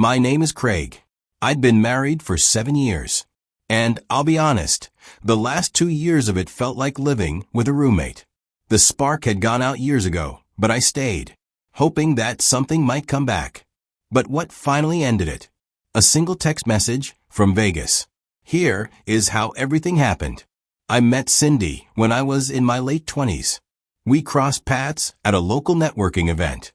My name is Craig. I'd been married for 7 years. And I'll be honest, the last 2 years of it felt like living with a roommate. The spark had gone out years ago, but I stayed, hoping that something might come back. But what finally ended it? A single text message from Vegas. Here is how everything happened. I met Cindy when I was in my late 20s. We crossed paths at a local networking event.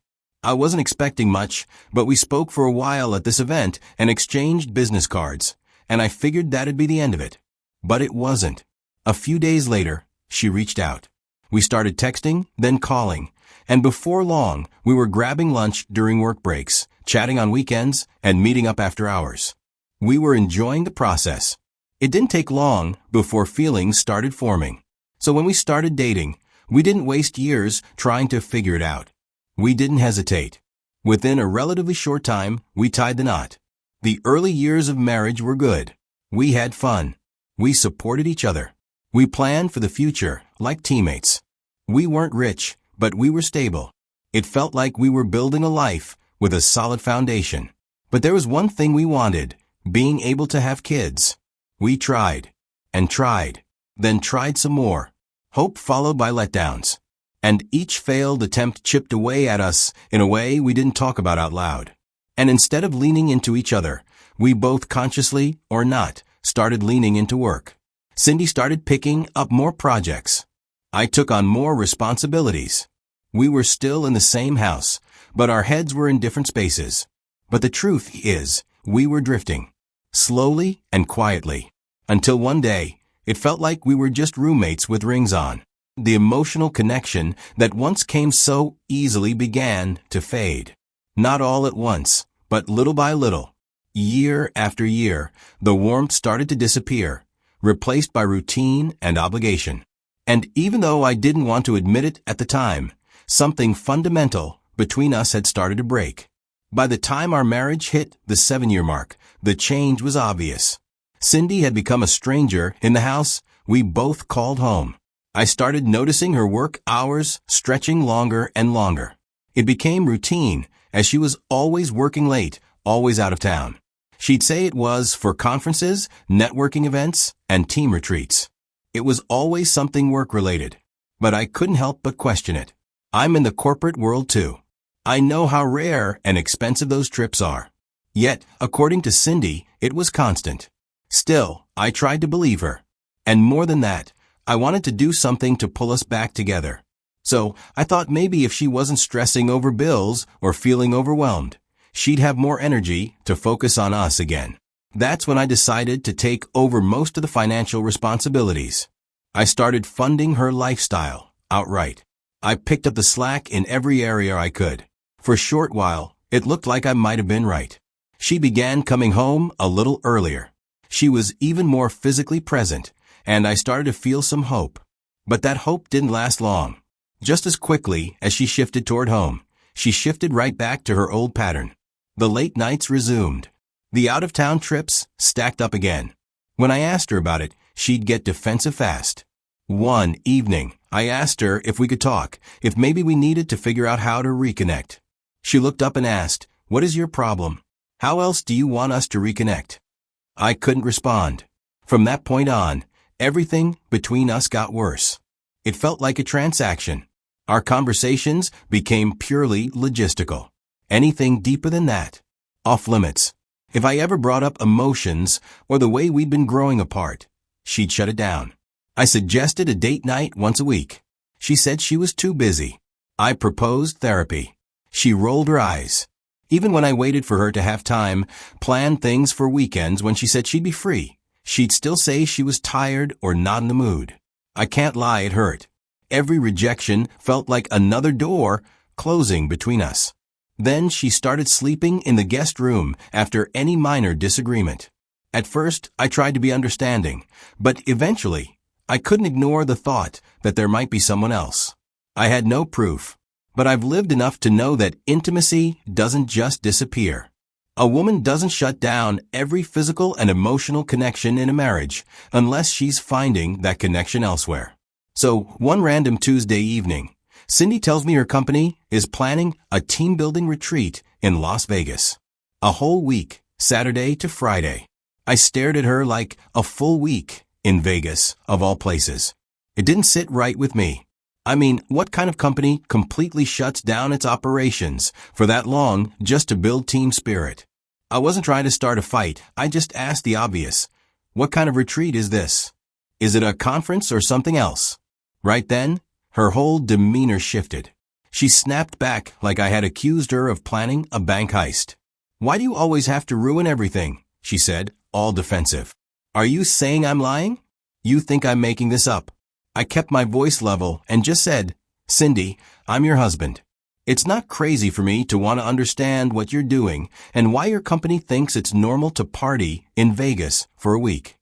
I wasn't expecting much, but we spoke for a while at this event and exchanged business cards, and I figured that'd be the end of it. But it wasn't. A few days later, she reached out. We started texting, then calling, and before long, we were grabbing lunch during work breaks, chatting on weekends, and meeting up after hours. We were enjoying the process. It didn't take long before feelings started forming. So when we started dating, we didn't waste years trying to figure it out. We didn't hesitate. Within a relatively short time, we tied the knot. The early years of marriage were good. We had fun. We supported each other. We planned for the future, like teammates. We weren't rich, but we were stable. It felt like we were building a life with a solid foundation. But there was one thing we wanted, being able to have kids. We tried, and tried, then tried some more. Hope followed by letdowns. And each failed attempt chipped away at us in a way we didn't talk about out loud. And instead of leaning into each other, we both consciously, or not, started leaning into work. Cindy started picking up more projects. I took on more responsibilities. We were still in the same house, but our heads were in different spaces. But the truth is, we were drifting. Slowly and quietly. Until one day, it felt like we were just roommates with rings on. The emotional connection that once came so easily began to fade. Not all at once, but little by little. Year after year, the warmth started to disappear, replaced by routine and obligation. And even though I didn't want to admit it at the time, something fundamental between us had started to break. By the time our marriage hit the 7-year mark, the change was obvious. Cindy had become a stranger in the house we both called home. I started noticing her work hours stretching longer and longer. It became routine, as she was always working late, always out of town. She'd say it was for conferences, networking events, and team retreats. It was always something work-related. But I couldn't help but question it. I'm in the corporate world too. I know how rare and expensive those trips are. Yet, according to Cindy, it was constant. Still, I tried to believe her. And more than that, I wanted to do something to pull us back together. So, I thought maybe if she wasn't stressing over bills or feeling overwhelmed, she'd have more energy to focus on us again. That's when I decided to take over most of the financial responsibilities. I started funding her lifestyle outright. I picked up the slack in every area I could. For a short while, it looked like I might have been right. She began coming home a little earlier. She was even more physically present, and I started to feel some hope. But that hope didn't last long. Just as quickly as she shifted toward home, she shifted right back to her old pattern. The late nights resumed. The out-of-town trips stacked up again. When I asked her about it, she'd get defensive fast. One evening, I asked her if we could talk, if maybe we needed to figure out how to reconnect. She looked up and asked, "What is your problem? How else do you want us to reconnect?" I couldn't respond. From that point on, everything between us got worse. It felt like a transaction. Our conversations became purely logistical. Anything deeper than that, off limits. If I ever brought up emotions or the way we'd been growing apart, she'd shut it down. I suggested a date night once a week. She said she was too busy. I proposed therapy. She rolled her eyes. Even when I waited for her to have time, planned things for weekends when she said she'd be free, she'd still say she was tired or not in the mood. I can't lie, it hurt. Every rejection felt like another door closing between us. Then she started sleeping in the guest room after any minor disagreement. At first, I tried to be understanding, but eventually, I couldn't ignore the thought that there might be someone else. I had no proof, but I've lived enough to know that intimacy doesn't just disappear. A woman doesn't shut down every physical and emotional connection in a marriage unless she's finding that connection elsewhere. So, one random Tuesday evening, Cindy tells me her company is planning a team-building retreat in Las Vegas. A whole week, Saturday to Friday. I stared at her like a full week in Vegas, of all places. It didn't sit right with me. I mean, what kind of company completely shuts down its operations for that long just to build team spirit? I wasn't trying to start a fight. I just asked the obvious. What kind of retreat is this? Is it a conference or something else? Right then, her whole demeanor shifted. She snapped back like I had accused her of planning a bank heist. Why do you always have to ruin everything? She said, all defensive. Are you saying I'm lying? You think I'm making this up? I kept my voice level and just said, Cindy, I'm your husband. It's not crazy for me to want to understand what you're doing and why your company thinks it's normal to party in Vegas for a week.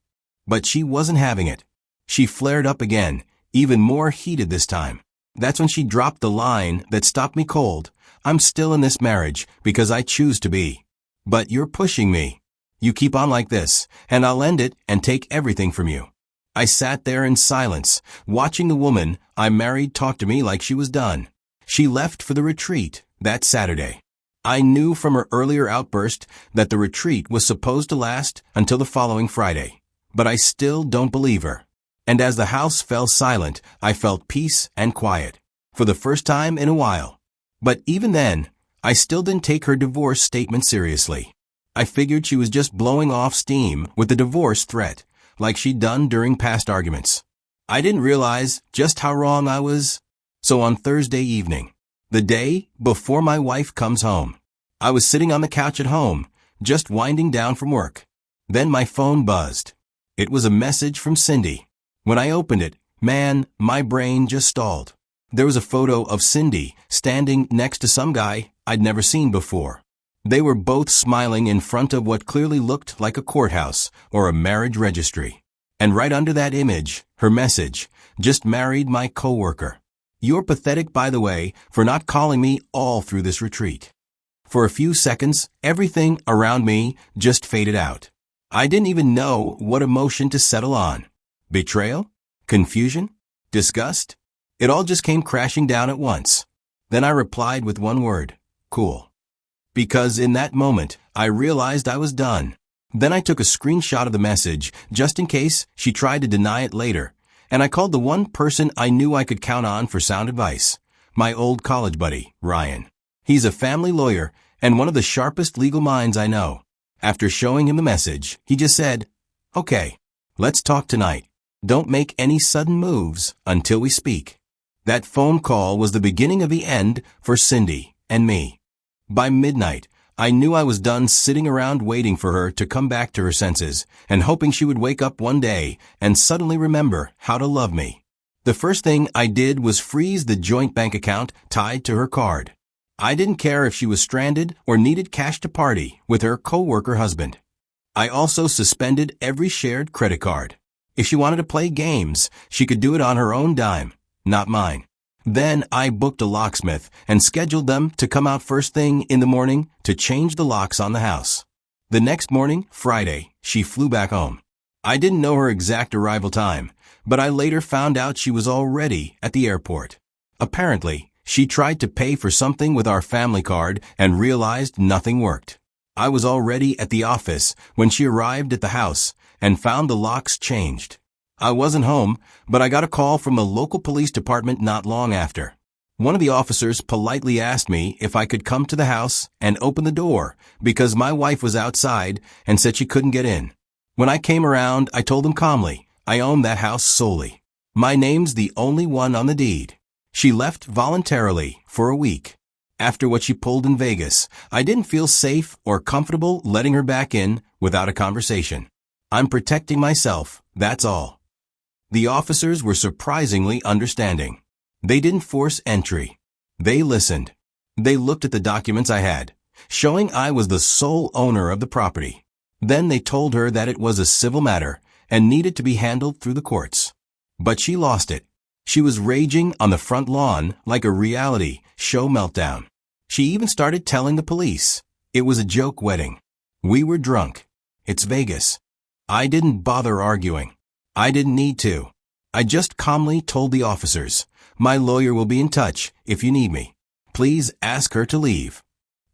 But she wasn't having it. She flared up again, even more heated this time. That's when she dropped the line that stopped me cold. I'm still in this marriage because I choose to be. But you're pushing me. You keep on like this, and I'll end it and take everything from you. I sat there in silence, watching the woman I married talk to me like she was done. She left for the retreat that Saturday. I knew from her earlier outburst that the retreat was supposed to last until the following Friday. But I still don't believe her. And as the house fell silent, I felt peace and quiet, for the first time in a while. But even then, I still didn't take her divorce statement seriously. I figured she was just blowing off steam with the divorce threat, like she'd done during past arguments. I didn't realize just how wrong I was. So on Thursday evening, the day before my wife comes home, I was sitting on the couch at home, just winding down from work. Then my phone buzzed. It was a message from Cindy. When I opened it, man, my brain just stalled. There was a photo of Cindy standing next to some guy I'd never seen before. They were both smiling in front of what clearly looked like a courthouse or a marriage registry. And right under that image, her message, just married my coworker. You're pathetic, by the way, for not calling me all through this retreat. For a few seconds, everything around me just faded out. I didn't even know what emotion to settle on. Betrayal? Confusion? Disgust? It all just came crashing down at once. Then I replied with one word, cool. Because in that moment, I realized I was done. Then I took a screenshot of the message, just in case she tried to deny it later, and I called the one person I knew I could count on for sound advice, my old college buddy, Ryan. He's a family lawyer and one of the sharpest legal minds I know. After showing him the message, he just said, okay, let's talk tonight. Don't make any sudden moves until we speak. That phone call was the beginning of the end for Cindy and me. By midnight, I knew I was done sitting around waiting for her to come back to her senses and hoping she would wake up one day and suddenly remember how to love me. The first thing I did was freeze the joint bank account tied to her card. I didn't care if she was stranded or needed cash to party with her coworker husband. I also suspended every shared credit card. If she wanted to play games, she could do it on her own dime, not mine. Then I booked a locksmith and scheduled them to come out first thing in the morning to change the locks on the house. The next morning, Friday, she flew back home. I didn't know her exact arrival time, but I later found out she was already at the airport. Apparently, she tried to pay for something with our family card and realized nothing worked. I was already at the office when she arrived at the house and found the locks changed. I wasn't home, but I got a call from the local police department not long after. One of the officers politely asked me if I could come to the house and open the door because my wife was outside and said she couldn't get in. When I came around, I told them calmly, I own that house solely. My name's the only one on the deed. She left voluntarily for a week. After what she pulled in Vegas, I didn't feel safe or comfortable letting her back in without a conversation. I'm protecting myself, that's all. The officers were surprisingly understanding. They didn't force entry. They listened. They looked at the documents I had, showing I was the sole owner of the property. Then they told her that it was a civil matter and needed to be handled through the courts. But she lost it. She was raging on the front lawn like a reality show meltdown. She even started telling the police. It was a joke wedding. We were drunk. It's Vegas. I didn't bother arguing. I didn't need to. I just calmly told the officers, my lawyer will be in touch if you need me. Please ask her to leave.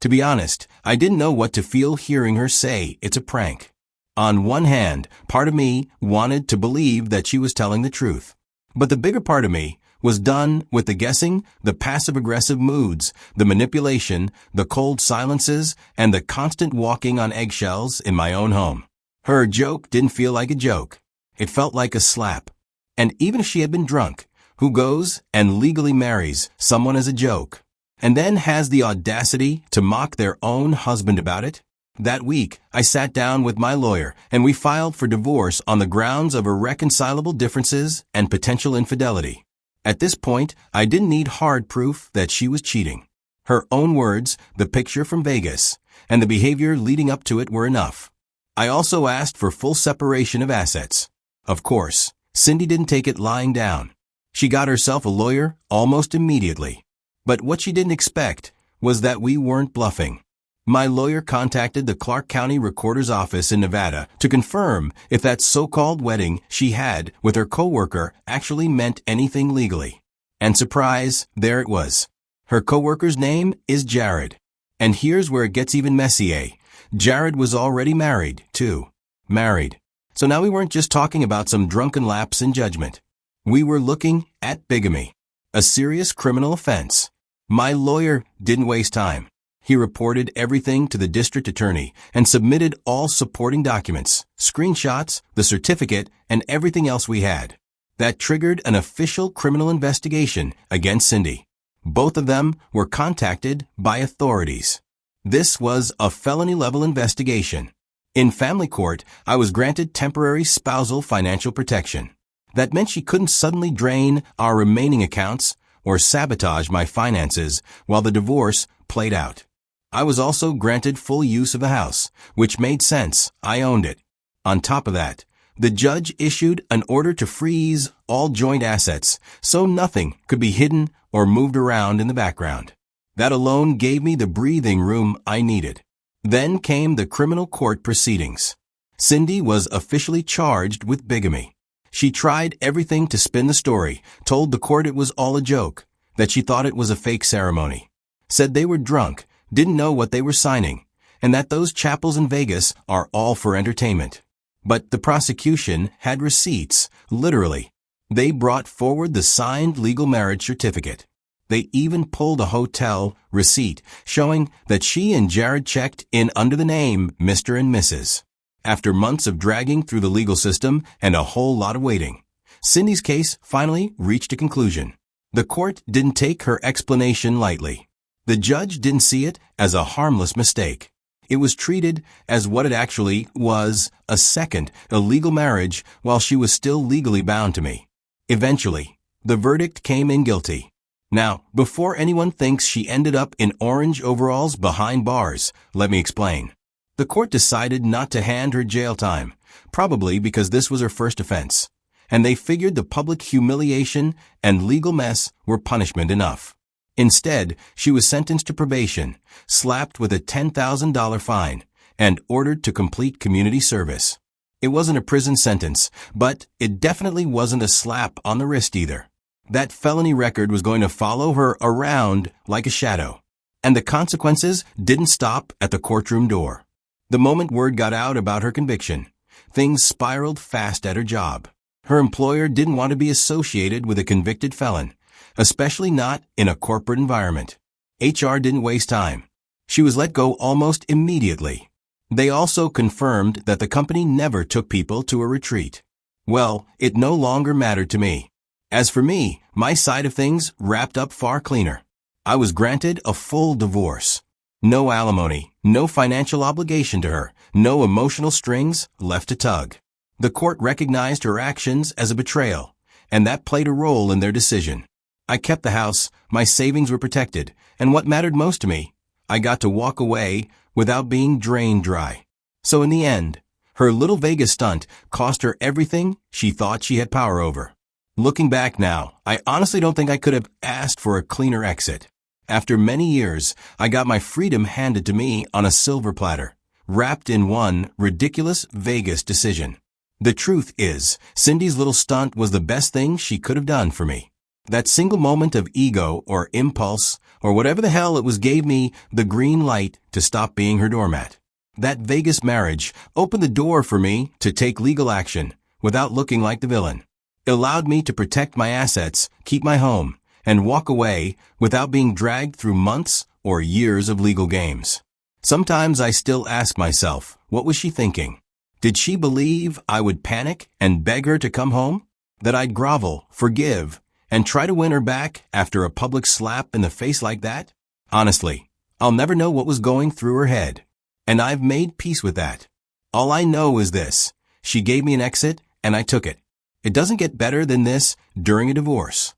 To be honest, I didn't know what to feel hearing her say it's a prank. On one hand, part of me wanted to believe that she was telling the truth. But the bigger part of me was done with the guessing, the passive-aggressive moods, the manipulation, the cold silences, and the constant walking on eggshells in my own home. Her joke didn't feel like a joke. It felt like a slap. And even if she had been drunk, who goes and legally marries someone as a joke, and then has the audacity to mock their own husband about it? That week, I sat down with my lawyer and we filed for divorce on the grounds of irreconcilable differences and potential infidelity. At this point, I didn't need hard proof that she was cheating. Her own words, the picture from Vegas, and the behavior leading up to it were enough. I also asked for full separation of assets. Of course, Cindy didn't take it lying down. She got herself a lawyer almost immediately. But what she didn't expect was that we weren't bluffing. My lawyer contacted the Clark County Recorder's Office in Nevada to confirm if that so-called wedding she had with her coworker actually meant anything legally. And surprise, there it was. Her coworker's name is Jared. And here's where it gets even messier. Jared was already married, too. Married. So now we weren't just talking about some drunken lapse in judgment. We were looking at bigamy, a serious criminal offense. My lawyer didn't waste time. He reported everything to the district attorney and submitted all supporting documents, screenshots, the certificate, and everything else we had. That triggered an official criminal investigation against Cindy. Both of them were contacted by authorities. This was a felony-level investigation. In family court, I was granted temporary spousal financial protection. That meant she couldn't suddenly drain our remaining accounts or sabotage my finances while the divorce played out. I was also granted full use of the house, which made sense. I owned it. On top of that, the judge issued an order to freeze all joint assets so nothing could be hidden or moved around in the background. That alone gave me the breathing room I needed. Then came the criminal court proceedings. Cindy was officially charged with bigamy. She tried everything to spin the story, told the court it was all a joke, that she thought it was a fake ceremony, said they were drunk, didn't know what they were signing, and that those chapels in Vegas are all for entertainment. But the prosecution had receipts, literally. They brought forward the signed legal marriage certificate. They even pulled a hotel receipt showing that she and Jared checked in under the name Mr. and Mrs. After months of dragging through the legal system and a whole lot of waiting, Cindy's case finally reached a conclusion. The court didn't take her explanation lightly. The judge didn't see it as a harmless mistake. It was treated as what it actually was, a second illegal marriage while she was still legally bound to me. Eventually, the verdict came in guilty. Now, before anyone thinks she ended up in orange overalls behind bars, let me explain. The court decided not to hand her jail time, probably because this was her first offense, and they figured the public humiliation and legal mess were punishment enough. Instead, she was sentenced to probation, slapped with a $10,000 fine, and ordered to complete community service. It wasn't a prison sentence, but it definitely wasn't a slap on the wrist either. That felony record was going to follow her around like a shadow. And the consequences didn't stop at the courtroom door. The moment word got out about her conviction, things spiraled fast at her job. Her employer didn't want to be associated with a convicted felon, especially not in a corporate environment. HR didn't waste time. She was let go almost immediately. They also confirmed that the company never took people to a retreat. Well, it no longer mattered to me. As for me, my side of things wrapped up far cleaner. I was granted a full divorce. No alimony, no financial obligation to her, no emotional strings left to tug. The court recognized her actions as a betrayal, and that played a role in their decision. I kept the house, my savings were protected, and what mattered most to me, I got to walk away without being drained dry. So in the end, her little Vegas stunt cost her everything she thought she had power over. Looking back now, I honestly don't think I could have asked for a cleaner exit. After many years, I got my freedom handed to me on a silver platter, wrapped in one ridiculous Vegas decision. The truth is, Cindy's little stunt was the best thing she could have done for me. That single moment of ego or impulse or whatever the hell it was gave me the green light to stop being her doormat. That Vegas marriage opened the door for me to take legal action without looking like the villain. It allowed me to protect my assets, keep my home, and walk away without being dragged through months or years of legal games. Sometimes I still ask myself, what was she thinking? Did she believe I would panic and beg her to come home? That I'd grovel, forgive, and try to win her back after a public slap in the face like that? Honestly, I'll never know what was going through her head. And I've made peace with that. All I know is this: she gave me an exit, and I took it. It doesn't get better than this during a divorce.